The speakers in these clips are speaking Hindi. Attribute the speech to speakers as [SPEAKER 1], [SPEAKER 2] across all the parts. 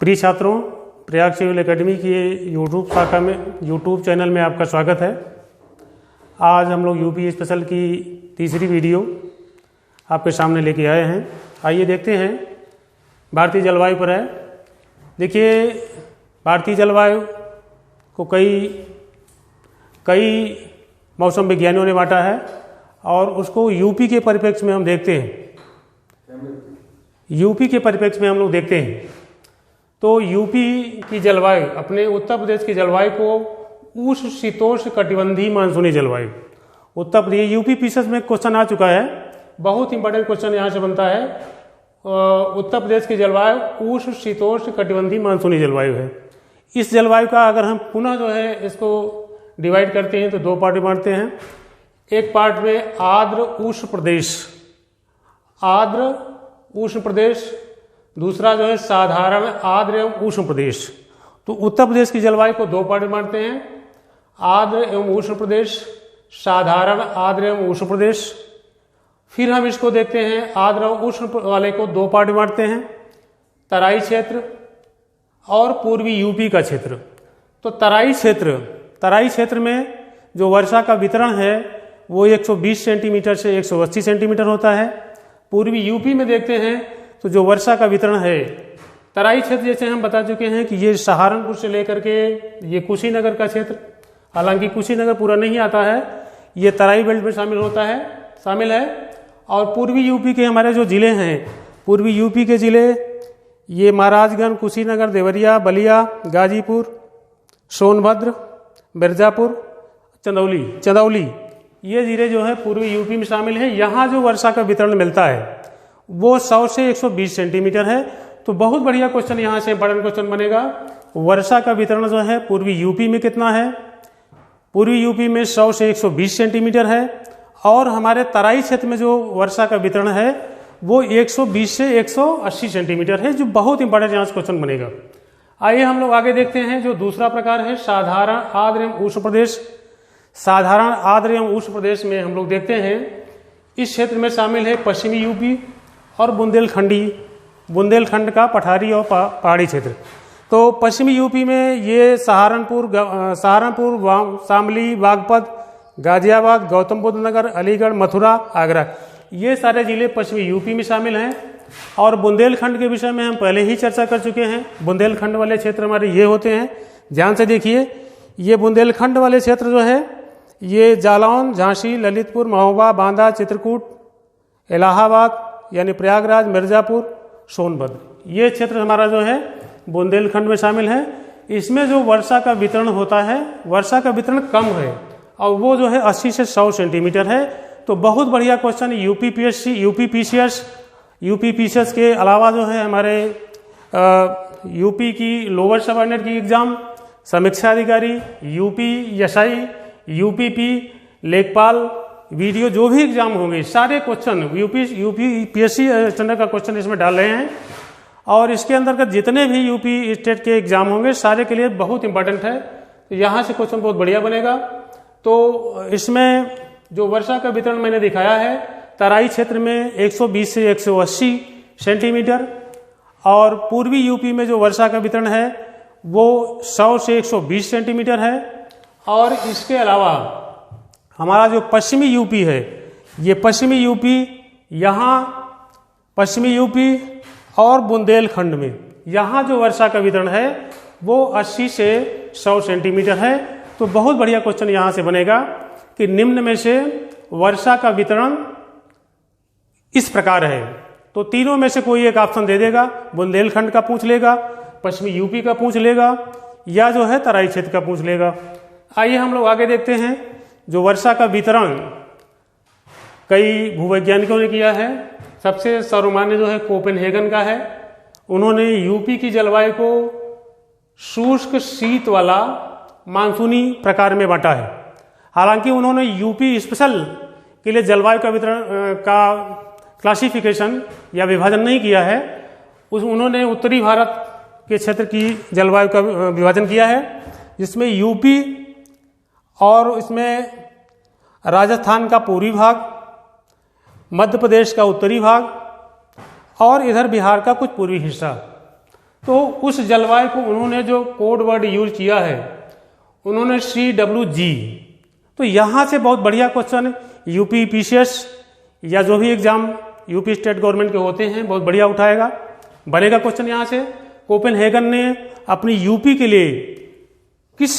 [SPEAKER 1] प्रिय छात्रों, प्रयाग सिविल एकेडमी की यूट्यूब चैनल में आपका स्वागत है। आज हम लोग यूपी स्पेशल की तीसरी वीडियो आपके सामने लेके आए हैं। आइए देखते हैं भारतीय जलवायु पर है। देखिए, भारतीय जलवायु को कई मौसम विज्ञानियों ने बांटा है और उसको यूपी के परिप्रेक्ष्य में हम देखते हैं। यूपी के परिप्रेक्ष्य में हम लोग देखते हैं तो यूपी की जलवायु, अपने उत्तर प्रदेश की जलवायु को उष्ण शीतोष्ण कटिबंधीय मानसूनी जलवायु, उत्तर प्रदेश यूपी पीसीएस में क्वेश्चन आ चुका है। बहुत इंपॉर्टेंट क्वेश्चन यहाँ से बनता है। उत्तर प्रदेश की जलवायु उष्ण शीतोष्ण कटिबंधीय मानसूनी जलवायु है। इस जलवायु का अगर हम पुनः इसको डिवाइड करते हैं तो दो पार्ट में बांटते हैं। एक पार्ट में आर्द्र उष्ण प्रदेश, दूसरा साधारण आर्द्र एवं उष्ण प्रदेश। तो उत्तर प्रदेश की जलवायु को दो पार्ट में बांटते हैं, आर्द्र एवं उष्ण प्रदेश, साधारण आर्द्र एवं उष्ण प्रदेश। फिर हम इसको देखते हैं, आर्द्र एवं उष्ण वाले को दो पार्ट में बांटते हैं, तराई क्षेत्र और पूर्वी यूपी का क्षेत्र। तो तराई क्षेत्र में जो वर्षा का वितरण है वो 120 सेंटीमीटर से 180 सेंटीमीटर होता है। पूर्वी यूपी में देखते हैं तो जो वर्षा का वितरण है, तराई क्षेत्र जैसे हम बता चुके हैं कि ये सहारनपुर से लेकर के ये कुशीनगर का क्षेत्र, हालांकि कुशीनगर पूरा नहीं आता है, ये तराई बेल्ट में शामिल है। और पूर्वी यूपी के हमारे जो ज़िले हैं, पूर्वी यूपी के ज़िले ये महाराजगंज, कुशीनगर, देवरिया, बलिया, गाजीपुर, सोनभद्र, मिर्जापुर, चंदौली, ये ज़िले जो है पूर्वी यूपी में शामिल हैं। यहाँ जो वर्षा का वितरण मिलता है वो 100 से 120 सेंटीमीटर है। तो बहुत बढ़िया क्वेश्चन यहाँ से इंपॉर्टेंट क्वेश्चन बनेगा। वर्षा का वितरण जो है पूर्वी यूपी में कितना है? पूर्वी यूपी में 100 से 120 सेंटीमीटर है और हमारे तराई क्षेत्र में जो वर्षा का वितरण है वो 120 से 180 सेंटीमीटर है, जो बहुत इंपॉर्टेंट यहाँ से क्वेश्चन बनेगा। आइए हम लोग आगे देखते हैं। जो दूसरा प्रकार है साधारण आर्द्र एवं उष्ण प्रदेश। साधारण आर्द्र एवं उष्ण प्रदेश में हम लोग देखते हैं, इस क्षेत्र में शामिल है पश्चिमी यूपी और बुंदेलखंड का पठारी और पहाड़ी क्षेत्र। तो पश्चिमी यूपी में ये सहारनपुर, शामली, बागपत, गाजियाबाद, गौतम बुद्ध नगर, अलीगढ़, मथुरा, आगरा, ये सारे जिले पश्चिमी यूपी में शामिल हैं। और बुंदेलखंड के विषय में हम पहले ही चर्चा कर चुके हैं। बुंदेलखंड वाले क्षेत्र हमारे ये होते हैं, ध्यान से देखिए। ये बुंदेलखंड वाले क्षेत्र जो है ये जालौन, झांसी, ललितपुर, महोबा, बांदा, चित्रकूट, इलाहाबाद यानी प्रयागराज, मिर्जापुर, सोनभद्र, ये क्षेत्र हमारा जो है बुंदेलखंड में शामिल है। इसमें जो वर्षा का वितरण होता है, वर्षा का वितरण कम है और वो जो है 80 से 100 सेंटीमीटर है। तो बहुत बढ़िया क्वेश्चन यूपी पीसीएस के अलावा जो है हमारे यूपी की लोअर सब ऑर्डिनेट की एग्जाम, समीक्षा अधिकारी, यूपी एसआई, यूपी लेखपाल, वीडियो, जो भी एग्जाम होंगे सारे क्वेश्चन यूपी पीएससी स्टैंडर्ड का क्वेश्चन इसमें डाल रहे हैं। और इसके अंतर्गत जितने भी यूपी स्टेट के एग्जाम होंगे सारे के लिए बहुत इंपॉर्टेंट है। तो यहाँ से क्वेश्चन बहुत बढ़िया बनेगा। तो इसमें जो वर्षा का वितरण मैंने दिखाया है, तराई क्षेत्र में 120 से 180 सेंटीमीटर और पूर्वी यूपी में जो वर्षा का वितरण है वो 100 से 120 सेंटीमीटर है। और इसके अलावा हमारा जो पश्चिमी यूपी है, ये पश्चिमी यूपी और बुंदेलखंड में यहाँ जो वर्षा का वितरण है वो 80 से 100 सेंटीमीटर है। तो बहुत बढ़िया क्वेश्चन यहाँ से बनेगा कि निम्न में से वर्षा का वितरण इस प्रकार है। तो तीनों में से कोई एक ऑप्शन दे देगा, बुंदेलखंड का पूछ लेगा, पश्चिमी यूपी का पूछ लेगा या जो है तराई क्षेत्र का पूछ लेगा। आइए हम लोग आगे देखते हैं। जो वर्षा का वितरण कई भूवैज्ञानिकों ने किया है, सबसे सर्वमान्य जो है कोपेनहेगन का है। उन्होंने यूपी की जलवायु को शुष्क शीत वाला मानसूनी प्रकार में बांटा है। हालांकि उन्होंने यूपी स्पेशल के लिए जलवायु का वितरण का क्लासिफिकेशन या विभाजन नहीं किया है। उन्होंने उत्तरी भारत के क्षेत्र की जलवायु का विभाजन किया है, जिसमें यूपी और इसमें राजस्थान का पूर्वी भाग, मध्य प्रदेश का उत्तरी भाग और इधर बिहार का कुछ पूर्वी हिस्सा। तो उस जलवायु को उन्होंने जो कोड वर्ड यूज किया है, उन्होंने CWG। तो यहाँ से बहुत बढ़िया क्वेश्चन यूपी PCS या जो भी एग्जाम यूपी स्टेट गवर्नमेंट के होते हैं बहुत बढ़िया उठाएगा, बनेगा क्वेश्चन यहाँ से। कोपेनहेगन ने अपनी यूपी के लिए किस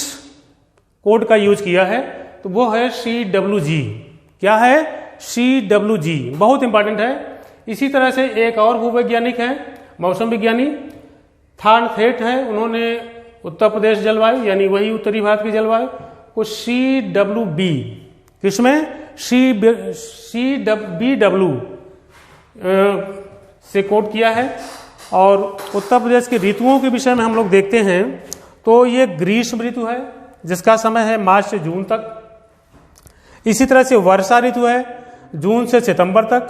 [SPEAKER 1] कोड का यूज किया है, तो वो है CWG। क्या है? CWG, बहुत इंपॉर्टेंट है। इसी तरह से एक और भूवैज्ञानिक है, मौसम विज्ञानी थार्नथेट है, उन्होंने उत्तर प्रदेश जलवायु यानी वही उत्तरी भारत की जलवायु को CWB, किसमें? CBW से कोड किया है। और उत्तर प्रदेश के ऋतुओं के विषय में हम लोग देखते हैं तो ये ग्रीष्म ऋतु है जिसका समय है मार्च से जून तक। इसी तरह से वर्षा ऋतु है जून से सितंबर तक।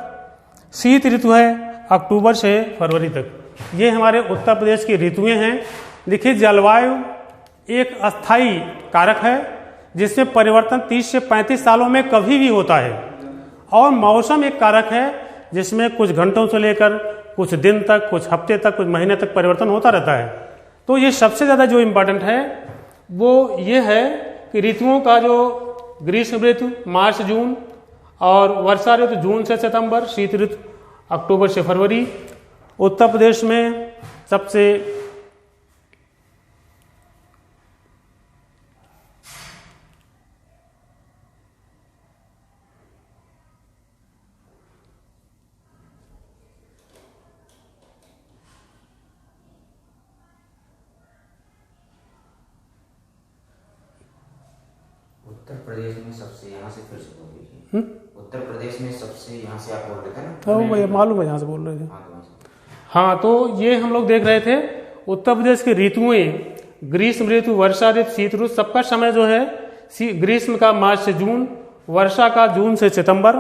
[SPEAKER 1] शीत ऋतु है अक्टूबर से फरवरी तक। ये हमारे उत्तर प्रदेश की ऋतुएं हैं। देखिए, जलवायु एक अस्थाई कारक है जिसमें परिवर्तन 30 से 35 सालों में कभी भी होता है, और मौसम एक कारक है जिसमें कुछ घंटों से लेकर कुछ दिन तक, कुछ हफ्ते तक, कुछ महीने तक परिवर्तन होता रहता है। तो ये सबसे ज़्यादा जो इम्पोर्टेंट है वो ये है कि ऋतुओं का जो ग्रीष्म ऋतु मार्च जून, और वर्षा ऋतु जून से सितंबर, शीत ऋतु अक्टूबर से फरवरी। उत्तर प्रदेश में सबसे
[SPEAKER 2] उत्तर प्रदेश में सबसे, यहाँ से फिर से बोल दीजिए। उत्तर प्रदेश में सबसे, यहाँ से आप बोल रहे थे ना?
[SPEAKER 1] तो भैया मालूम है, यहाँ से बोल रहे थे।
[SPEAKER 2] हाँ,
[SPEAKER 1] तो ये हम लोग देख रहे थे उत्तर प्रदेश की ऋतुएं, ग्रीष्म ऋतु, वर्षा ऋतु, शीत ऋतु, सबका समय जो है ग्रीष्म का मार्च से जून, वर्षा का जून से सितंबर,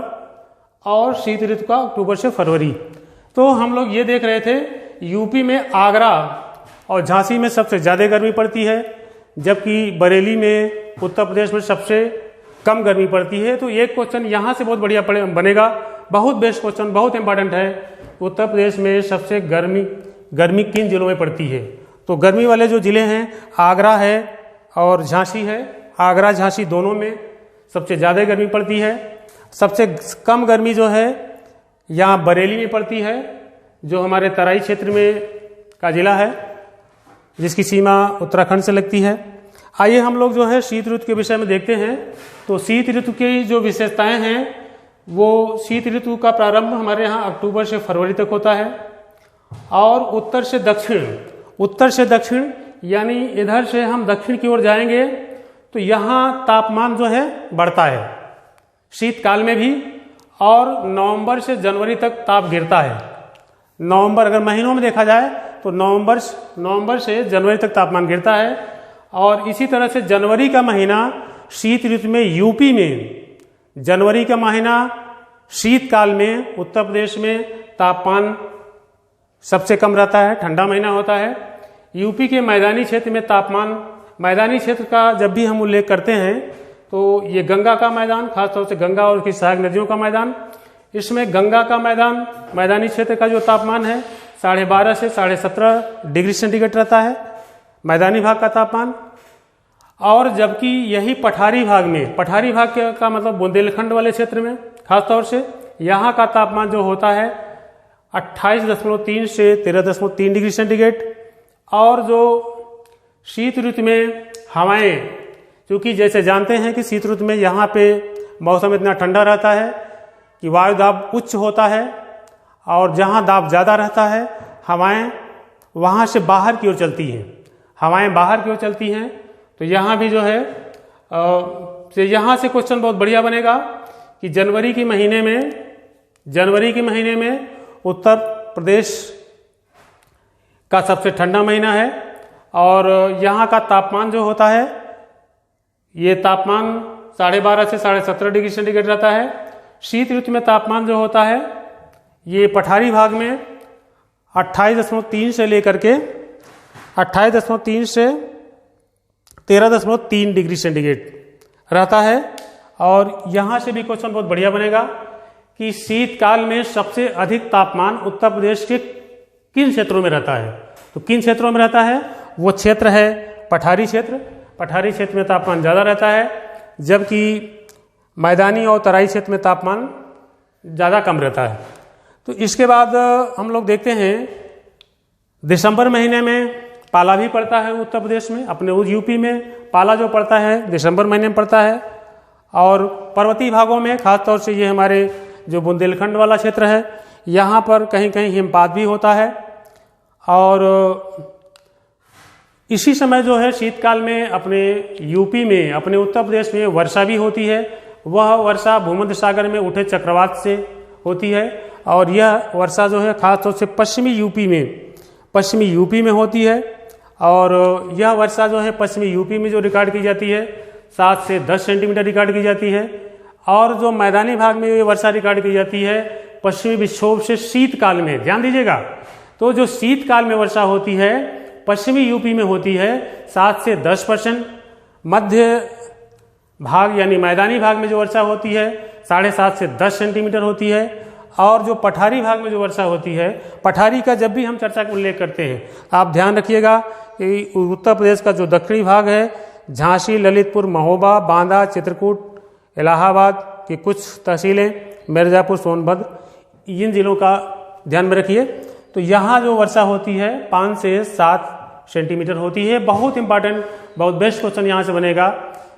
[SPEAKER 1] और शीत ऋतु का अक्टूबर से फरवरी। तो हम लोग ये देख रहे थे यूपी में आगरा और झांसी में सबसे ज़्यादा गर्मी पड़ती है, जबकि बरेली में, उत्तर प्रदेश में सबसे कम गर्मी पड़ती है। तो एक क्वेश्चन यहाँ से बहुत बढ़िया बनेगा, बहुत बेस्ट क्वेश्चन, बहुत इंपॉर्टेंट है। उत्तर प्रदेश में सबसे गर्मी किन जिलों में पड़ती है? तो गर्मी वाले जो जिले हैं आगरा है और झांसी है। आगरा झांसी दोनों में सबसे ज़्यादा गर्मी पड़ती है। सबसे कम गर्मी जो है यहाँ बरेली में पड़ती है, जो हमारे तराई क्षेत्र में का जिला है, जिसकी सीमा उत्तराखंड से लगती है। आइए हम लोग जो है शीत ऋतु के विषय में देखते हैं। तो शीत ऋतु की जो विशेषताएं हैं, वो शीत ऋतु का प्रारंभ हमारे यहाँ अक्टूबर से फरवरी तक होता है, और उत्तर से दक्षिण यानी इधर से हम दक्षिण की ओर जाएंगे तो यहाँ तापमान जो है बढ़ता है शीतकाल में भी, और नवंबर से जनवरी तक ताप गिरता है। नवंबर, अगर महीनों में देखा जाए तो नवंबर से जनवरी तक तापमान गिरता है। और इसी तरह से जनवरी का महीना शीत ऋतु में यूपी में, जनवरी का महीना शीतकाल में उत्तर प्रदेश में तापमान सबसे कम रहता है, ठंडा महीना होता है। यूपी के मैदानी क्षेत्र में तापमान, मैदानी क्षेत्र का जब भी हम उल्लेख करते हैं तो ये गंगा का मैदान, खासतौर से गंगा और उसकी सहायक नदियों का मैदान, इसमें गंगा का मैदान, मैदानी क्षेत्र का जो तापमान है 12.5 से 17.5 डिग्री सेंटीग्रेड रहता है, मैदानी भाग का तापमान। और जबकि यही पठारी भाग में, पठारी भाग का मतलब बुंदेलखंड वाले क्षेत्र में खासतौर से, यहाँ का तापमान जो होता है 28.3 से 13.3 डिग्री सेंटीग्रेड। और जो शीत ऋतु में हवाएं, क्योंकि जैसे जानते हैं कि शीत ऋतु में यहाँ पे मौसम इतना ठंडा रहता है कि वायु दाब उच्च होता है, और जहाँ दाब ज़्यादा रहता है हवाएं वहाँ से बाहर की ओर चलती हैं, हवाएं बाहर की ओर चलती हैं। तो यहाँ भी जो है यहाँ से क्वेश्चन बहुत बढ़िया बनेगा कि जनवरी के महीने में उत्तर प्रदेश का सबसे ठंडा महीना है, और यहाँ का तापमान जो होता है, ये तापमान 12.5 से 17.5 डिग्री सेंटीग्रेड रहता है। शीत ऋतु में तापमान जो होता है ये पठारी भाग में 28.3 से लेकर के 28.3 से 13.3 डिग्री सेंटीग्रेड रहता है। और यहाँ से भी क्वेश्चन बहुत बढ़िया बनेगा कि शीतकाल में सबसे अधिक तापमान उत्तर प्रदेश के किन क्षेत्रों में रहता है? तो किन क्षेत्रों में रहता है? वो क्षेत्र है पठारी क्षेत्र। पठारी क्षेत्र में तापमान ज़्यादा रहता है, जबकि मैदानी और तराई क्षेत्र में तापमान ज़्यादा कम रहता है। तो इसके बाद हम लोग देखते हैं दिसंबर महीने में पाला भी पड़ता है उत्तर प्रदेश में। अपने उस यूपी में पाला जो पड़ता है दिसंबर महीने में पड़ता है। और पर्वतीय भागों में खासतौर से ये हमारे जो बुंदेलखंड वाला क्षेत्र है, यहाँ पर कहीं कहीं हिमपात भी होता है। और इसी समय जो है शीतकाल में अपने यूपी में, अपने उत्तर प्रदेश में वर्षा भी होती है। वह वर्षा भूमध्य सागर में उठे चक्रवात से होती है। और यह वर्षा जो है खासतौर से पश्चिमी यूपी में होती है। और यह वर्षा जो है पश्चिमी यूपी में जो रिकॉर्ड की जाती है 7 से 10 सेंटीमीटर रिकॉर्ड की जाती है। और जो मैदानी भाग में ये वर्षा रिकॉर्ड की जाती है पश्चिमी विक्षोभ से शीतकाल में, ध्यान दीजिएगा, तो जो शीतकाल में वर्षा होती है पश्चिमी यूपी में होती है 7 से 10%। मध्य भाग यानी मैदानी भाग में जो वर्षा होती है 7.5 से 10 सेंटीमीटर होती है। और जो पठारी भाग में जो वर्षा होती है, पठारी का जब भी हम चर्चा का उल्लेख करते हैं आप ध्यान रखिएगा कि उत्तर प्रदेश का जो दक्षिणी भाग है, झांसी, ललितपुर, महोबा, बांदा, चित्रकूट, इलाहाबाद की कुछ तहसीलें, मिर्जापुर, सोनभद्र, इन जिलों का ध्यान में रखिए। तो यहाँ जो वर्षा होती है 5 से 7 सेंटीमीटर होती है। बहुत इंपॉर्टेंट, बहुत बेस्ट क्वेश्चन यहाँ से बनेगा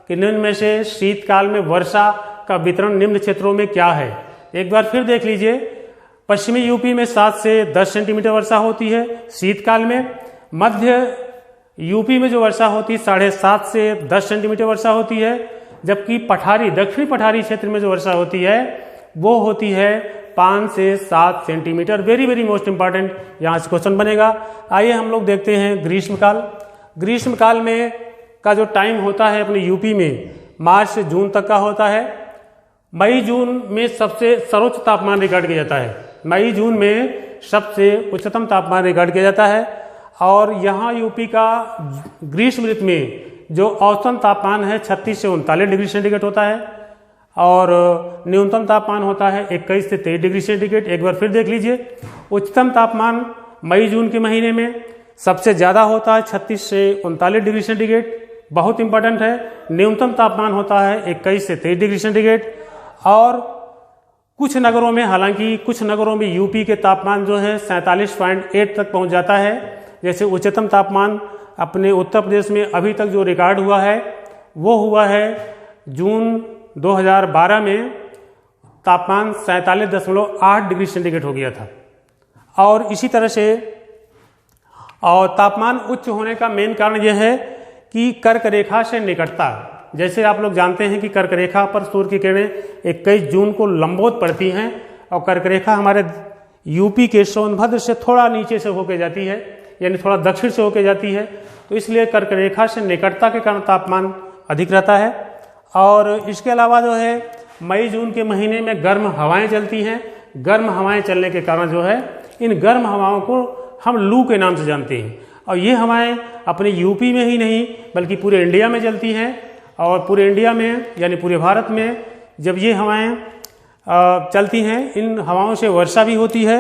[SPEAKER 1] कि निम्न में से शीतकाल में वर्षा का वितरण निम्न क्षेत्रों में क्या है। एक बार फिर देख लीजिए, पश्चिमी यूपी में 7 से 10 सेंटीमीटर वर्षा होती है शीतकाल में। मध्य यूपी में जो वर्षा होती है 7.5 से 10 सेंटीमीटर वर्षा होती है। जबकि पठारी, दक्षिणी पठारी क्षेत्र में जो वर्षा होती है वो होती है 5 से 7 centimetre. Very very most important यहाँ से क्वेश्चन बनेगा। आइए हम लोग देखते हैं ग्रीष्मकाल। ग्रीष्मकाल में का जो टाइम होता है अपने यूपी में मार्च से जून तक का होता है। मई जून में सबसे सर्वोच्च तापमान रिकॉर्ड किया जाता है। मई जून में सबसे उच्चतम तापमान रिकॉर्ड किया जाता है। और यहाँ यूपी का ग्रीष्म ऋतु में जो औसतन तापमान है 36 से 39 डिग्री सेंटीग्रेड होता है। और न्यूनतम तापमान होता है 21 से 23 डिग्री सेंटीग्रेड। एक बार फिर देख लीजिए, उच्चतम तापमान मई जून के महीने में सबसे ज़्यादा होता है 36 से 39 डिग्री सेंटीग्रेड, बहुत इंपॉर्टेंट है। न्यूनतम तापमान होता है 21 से 23 डिग्री सेंटीग्रेड। और कुछ नगरों में, हालांकि कुछ नगरों में यूपी के तापमान जो है 47.8 तक पहुंच जाता है। जैसे उच्चतम तापमान अपने उत्तर प्रदेश में अभी तक जो रिकॉर्ड हुआ है वो हुआ है जून 2012 में, तापमान 47.8 डिग्री सेंटीग्रेड हो गया था। और इसी तरह से और तापमान उच्च होने का मेन कारण यह है कि कर्क रेखा से निकटता। जैसे आप लोग जानते हैं कि कर्क रेखा पर सूर्य की किरणें 21 जून को लंबवत पड़ती हैं। और कर्क रेखा हमारे यूपी के सोनभद्र से थोड़ा नीचे से होकर जाती है, यानी थोड़ा दक्षिण से होकर जाती है। तो इसलिए कर्क रेखा से निकटता के कारण तापमान अधिक रहता है। और इसके अलावा जो है मई जून के महीने में गर्म हवाएं चलती हैं। गर्म हवाएं चलने के कारण जो है इन गर्म हवाओं को हम लू के नाम से जानते हैं। और ये हवाएं अपने यूपी में ही नहीं बल्कि पूरे इंडिया में चलती हैं। और पूरे इंडिया में यानी पूरे भारत में जब ये हवाएं चलती हैं, इन हवाओं से वर्षा भी होती है।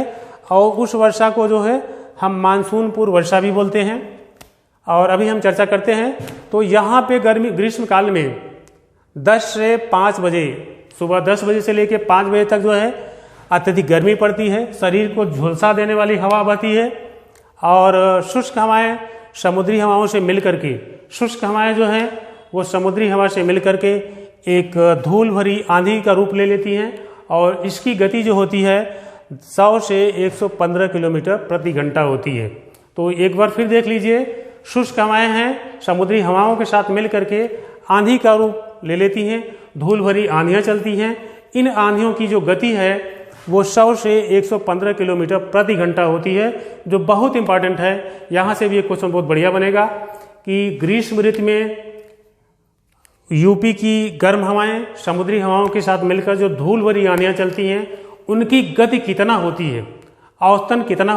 [SPEAKER 1] और उस वर्षा को जो है हम मानसून पूर्व वर्षा भी बोलते हैं। और अभी हम चर्चा करते हैं। तो यहाँ पे ग्रीष्म काल में 10 से 5 बजे, सुबह 10 बजे से लेकर 5 बजे तक जो है अत्यधिक गर्मी पड़ती है। शरीर को झुलसा देने वाली हवा बहती है। और शुष्क हवाएं समुद्री हवाओं से मिलकर के, शुष्क हवाएं जो हैं वो समुद्री हवा से मिलकर के एक धूल भरी आंधी का रूप ले लेती हैं। और इसकी गति जो होती है 100 से 115 किलोमीटर प्रति घंटा होती है। तो एक बार फिर देख लीजिए, शुष्क हवाएं हैं समुद्री हवाओं के साथ मिल करके आंधी का रूप ले लेती हैं, धूल भरी आंधियां चलती हैं। इन आंधियों की जो गति है वो 100 से 115 किलोमीटर प्रति घंटा होती है, जो बहुत इंपॉर्टेंट है। यहाँ से भी एक क्वेश्चन बहुत बढ़िया बनेगा कि ग्रीष्म ऋतु में यूपी की गर्म हवाएं समुद्री हवाओं के साथ मिलकर जो धूल भरी आंधियां चलती हैं उनकी गति कितना होती है, औसतन कितना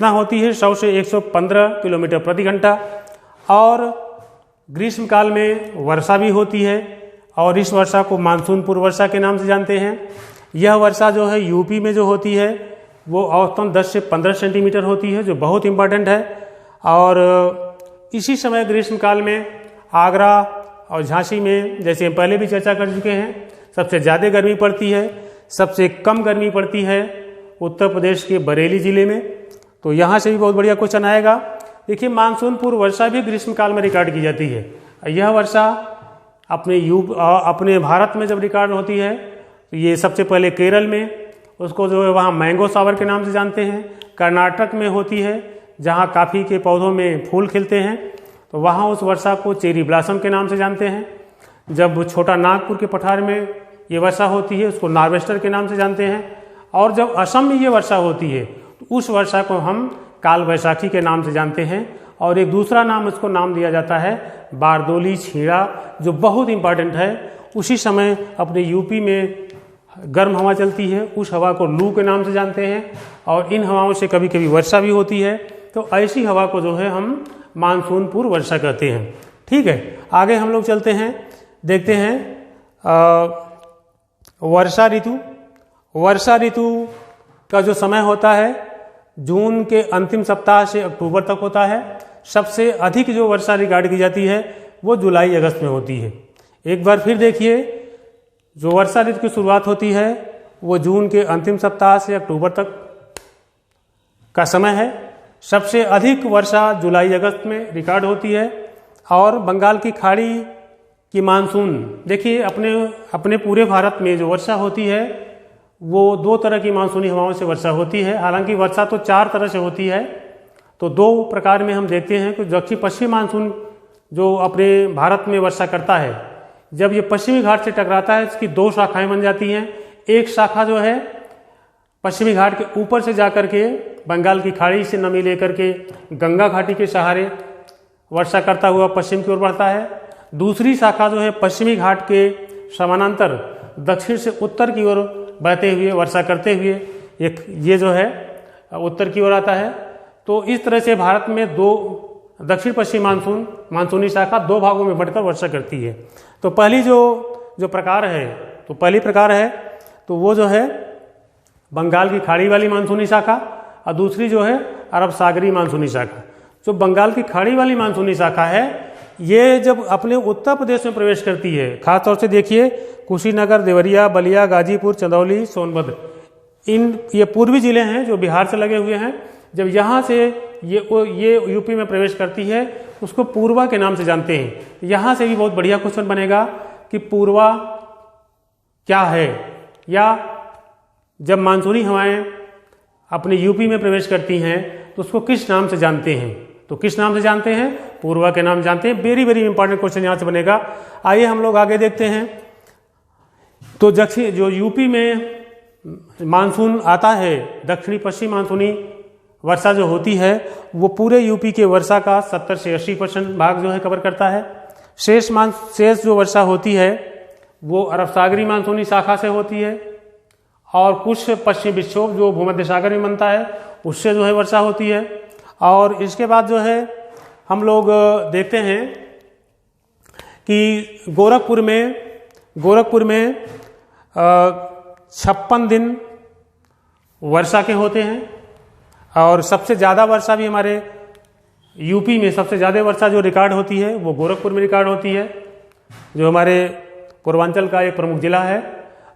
[SPEAKER 1] होती है 100 से 115 किलोमीटर प्रति घंटा। और ग्रीष्मकाल में वर्षा भी होती है और इस वर्षा को मानसून पूर्व वर्षा के नाम से जानते हैं। यह वर्षा जो है यूपी में जो होती है वो औसतन 10 से 15 सेंटीमीटर होती है, जो बहुत इम्पॉर्टेंट है। और इसी समय ग्रीष्मकाल में आगरा और झांसी में, जैसे हम पहले भी चर्चा कर चुके हैं, सबसे ज़्यादा गर्मी पड़ती है। सबसे कम गर्मी पड़ती है उत्तर प्रदेश के बरेली ज़िले में। तो यहाँ से भी बहुत बढ़िया क्वेश्चन आएगा। देखिए, मानसून पूर्व वर्षा भी ग्रीष्मकाल में रिकॉर्ड की जाती है। यह वर्षा अपने भारत में जब रिकॉर्ड होती है तो ये सबसे पहले केरल में, उसको जो है वहाँ मैंगो सावर के नाम से जानते हैं। कर्नाटक में होती है, जहाँ कॉफ़ी के पौधों में फूल खिलते हैं, तो वहाँ उस वर्षा को चेरी ब्लॉसम के नाम से जानते हैं। जब छोटा नागपुर के पठार में ये वर्षा होती है, उसको नार्वेस्टर के नाम से जानते हैं। और जब असम में ये वर्षा होती है तो उस वर्षा को हम काल वैशाखी के नाम से जानते हैं। और एक दूसरा नाम उसको नाम दिया जाता है बारदोली छीड़ा, जो बहुत इम्पॉर्टेंट है। उसी समय अपने यूपी में गर्म हवा चलती है, उस हवा को लू के नाम से जानते हैं। और इन हवाओं से कभी कभी वर्षा भी होती है। तो ऐसी हवा को जो है हम मानसून पूर्व वर्षा कहते हैं। ठीक है, आगे हम लोग चलते हैं, देखते हैं वर्षा ऋतु। वर्षा ऋतु का जो समय होता है जून के अंतिम सप्ताह से अक्टूबर तक होता है। सबसे अधिक जो वर्षा रिकॉर्ड की जाती है वो जुलाई अगस्त में होती है। एक बार फिर देखिए, जो वर्षा ऋतु की शुरुआत होती है वो जून के अंतिम सप्ताह से अक्टूबर तक का समय है। सबसे अधिक वर्षा जुलाई अगस्त में रिकॉर्ड होती है। और बंगाल की खाड़ी की मानसून, देखिए अपने पूरे भारत में जो वर्षा होती है वो 2 तरह की मानसूनी हवाओं से वर्षा होती है। हालांकि वर्षा तो 4 तरह से होती है, तो 2 प्रकार में हम देखते हैं कि दक्षिण पश्चिमी मानसून जो अपने भारत में वर्षा करता है, जब ये पश्चिमी घाट से टकराता है इसकी 2 शाखाएं बन जाती हैं। एक शाखा जो है पश्चिमी घाट के ऊपर से जाकर के बंगाल की खाड़ी से नमी लेकर के गंगा घाटी के सहारे वर्षा करता हुआ पश्चिम की ओर बढ़ता है। दूसरी शाखा जो है पश्चिमी घाट के समानांतर दक्षिण से उत्तर की ओर बहते हुए वर्षा करते हुए ये जो है उत्तर की ओर आता है। तो इस तरह से भारत में 2 दक्षिण पश्चिम मानसूनी शाखा 2 भागों में बढ़कर वर्षा करती है। तो पहली जो प्रकार है, तो पहली प्रकार है तो वो जो है बंगाल की खाड़ी वाली मानसूनी शाखा, और दूसरी जो है अरब सागरी मानसूनी शाखा। जो बंगाल की खाड़ी वाली मानसूनी शाखा है ये जब अपने उत्तर प्रदेश में प्रवेश करती है, खासतौर से देखिए कुशीनगर, देवरिया, बलिया, गाजीपुर, चंदौली, सोनभद्र, ये पूर्वी जिले हैं जो बिहार से लगे हुए हैं। जब यहाँ से ये यूपी में प्रवेश करती है उसको पूर्वा के नाम से जानते हैं। यहाँ से भी बहुत बढ़िया क्वेश्चन बनेगा कि पूर्वा क्या है, या जब मानसूनी हवाएं अपने यूपी में प्रवेश करती हैं तो उसको किस नाम से जानते हैं। तो किस नाम से जानते हैं? पूर्वा के नाम जानते हैं। वेरी वेरी इंपॉर्टेंट क्वेश्चन यहाँ से बनेगा। आइए हम लोग आगे देखते हैं। तो जो यूपी में मानसून आता है, दक्षिणी पश्चिम मानसूनी वर्षा जो होती है वो पूरे यूपी के वर्षा का 70 से 80% भाग जो है कवर करता है। शेष जो वर्षा होती है वो अरब सागरी मानसूनी शाखा से होती है, और कुछ पश्चिमी विक्षोभ जो भूमध्य सागर में बनता है उससे जो है वर्षा होती है। और इसके बाद जो है हम लोग देखते हैं कि गोरखपुर में 56 दिन वर्षा के होते हैं। और सबसे ज़्यादा वर्षा भी हमारे यूपी में, सबसे ज़्यादा वर्षा जो रिकॉर्ड होती है वो गोरखपुर में रिकॉर्ड होती है, जो हमारे पूर्वांचल का एक प्रमुख जिला है।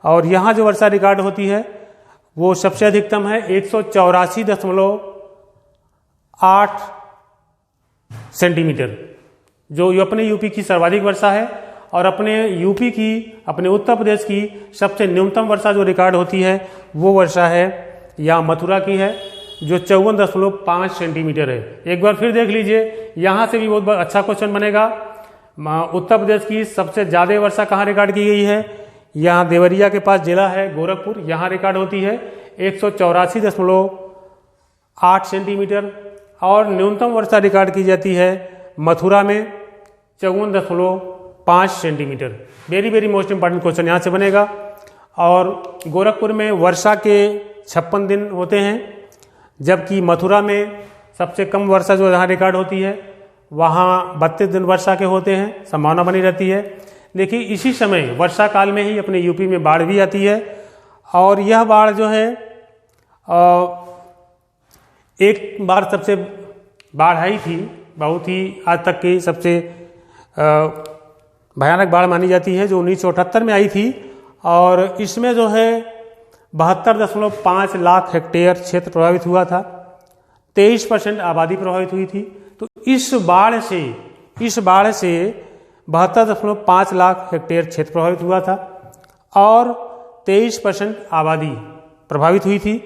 [SPEAKER 1] और यहाँ जो वर्षा रिकॉर्ड होती है वो सबसे अधिकतम है 184.8 सेंटीमीटर, जो अपने यूपी की सर्वाधिक वर्षा है। और अपने उत्तर प्रदेश की सबसे न्यूनतम वर्षा जो रिकॉर्ड होती है वो वर्षा है या मथुरा की है, जो 54.5 सेंटीमीटर है। एक बार फिर देख लीजिए, यहाँ से भी बहुत अच्छा क्वेश्चन बनेगा। उत्तर प्रदेश की सबसे ज़्यादा वर्षा कहाँ रिकॉर्ड की गई है? यहाँ देवरिया के पास जिला है गोरखपुर, यहाँ रिकॉर्ड होती है 184.8 सेंटीमीटर। और न्यूनतम वर्षा रिकॉर्ड की जाती है मथुरा में 54.5 centimetre. Very very most important question यहाँ से बनेगा। और गोरखपुर में वर्षा के 56 दिन होते हैं, जबकि मथुरा में सबसे कम वर्षा जो यहाँ रिकॉर्ड होती है वहाँ 32 दिन वर्षा के होते हैं, संभावना बनी रहती है। देखिए इसी समय वर्षा काल में ही अपने यूपी में बाढ़ भी आती है, और यह बाढ़ जो है एक बार सबसे बाढ़ आई थी, बहुत ही आज तक की सबसे भयानक बाढ़ मानी जाती है, जो 1978 में आई थी। और इसमें जो है 72.5 लाख हेक्टेयर क्षेत्र प्रभावित हुआ था, 23% आबादी प्रभावित हुई थी। तो इस बाढ़ से 72.5 लाख हेक्टेयर क्षेत्र प्रभावित हुआ था और 23% आबादी प्रभावित हुई थी।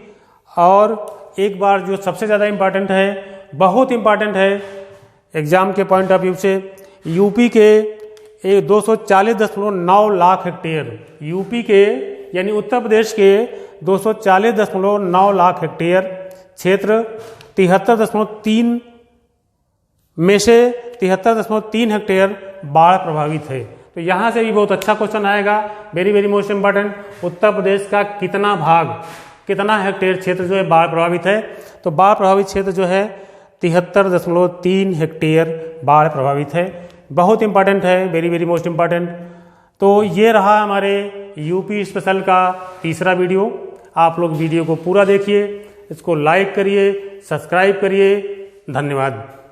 [SPEAKER 1] और एक बार जो सबसे ज़्यादा इम्पॉर्टेंट है, बहुत इम्पॉर्टेंट है एग्जाम के पॉइंट ऑफ व्यू से, यूपी के 240.9 लाख हेक्टेयर, यूपी के यानी उत्तर प्रदेश के 240.9 लाख हेक्टेयर क्षेत्र 73.3 में से 73.3 हेक्टेयर बाढ़ प्रभावित है। तो यहाँ से भी बहुत अच्छा क्वेश्चन आएगा, very very most important. Uttar Pradesh का कितना भाग, कितना हेक्टेयर क्षेत्र जो है बाढ़ प्रभावित है? तो बाढ़ प्रभावित क्षेत्र जो है 73.3 हेक्टेयर बाढ़ प्रभावित है। बहुत इंपॉर्टेंट है, वेरी वेरी मोस्ट इम्पॉर्टेंट। तो ये रहा हमारे यूपी स्पेशल का तीसरा वीडियो। आप लोग वीडियो को पूरा देखिए, इसको लाइक करिए, सब्सक्राइब करिए। धन्यवाद।